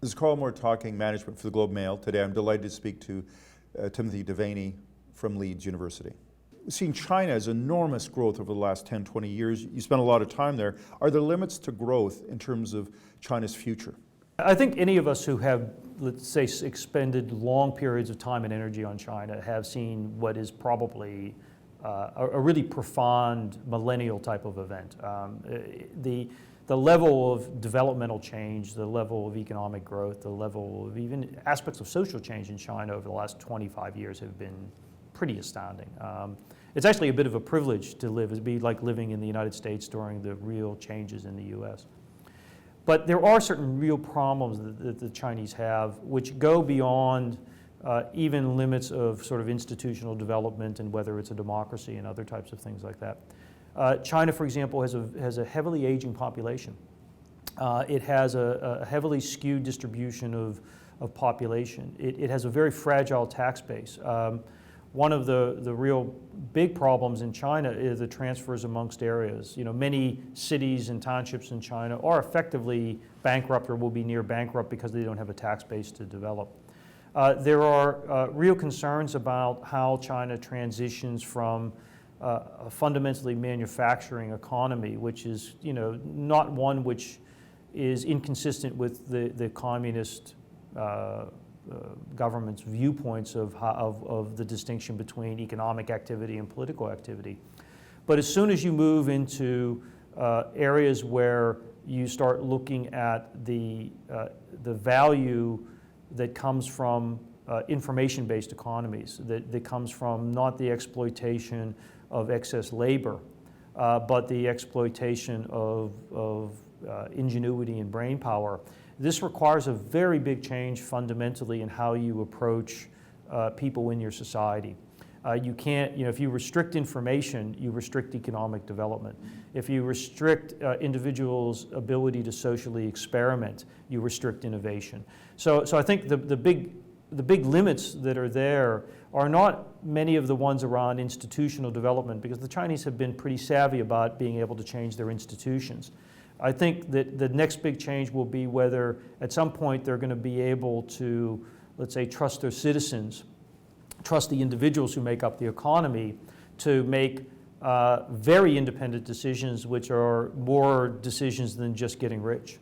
This is Karl Moore talking management for the Globe Mail. Today I'm delighted to speak to Timothy Devinney from Leeds University. We've seen China's enormous growth over the last 10, 20 years. You spent a lot of time there. Are there limits to growth in terms of China's future? I think any of us who have, let's say, expended long periods of time and energy on China have seen what is probably a really profound millennial type of event. The level of developmental change, the level of economic growth, the level of even aspects of social change in China over the last 25 years have been pretty astounding. It's actually a bit of a privilege to live. It'd be like living in the United States during the real changes in the US. But there are certain real problems that the Chinese have which go beyond even limits of sort of institutional development and whether it's a democracy and other types of things like that. China, for example, has a heavily aging population. It has a heavily skewed distribution of population. It has a very fragile tax base. One of the real big problems in China is the transfers amongst areas. You know, many cities and townships in China are effectively bankrupt or will be near bankrupt because they don't have a tax base to develop. There are real concerns about how China transitions from a fundamentally manufacturing economy, which is, you know, not one which is inconsistent with the communist government's viewpoints of the distinction between economic activity and political activity. But as soon as you move into areas where you start looking at the value that comes from information-based economies, that comes from not the exploitation of excess labor, but the exploitation of ingenuity and brain power. This requires a very big change fundamentally in how you approach people in your society. You can't, you know, if you restrict information, you restrict economic development. If you restrict individuals' ability to socially experiment, you restrict innovation. So I think the big limits that are there are not many of the ones around institutional development, because the Chinese have been pretty savvy about being able to change their institutions. I think that the next big change will be whether at some point they're going to be able to, let's say, trust their citizens, trust the individuals who make up the economy to make very independent decisions which are more decisions than just getting rich.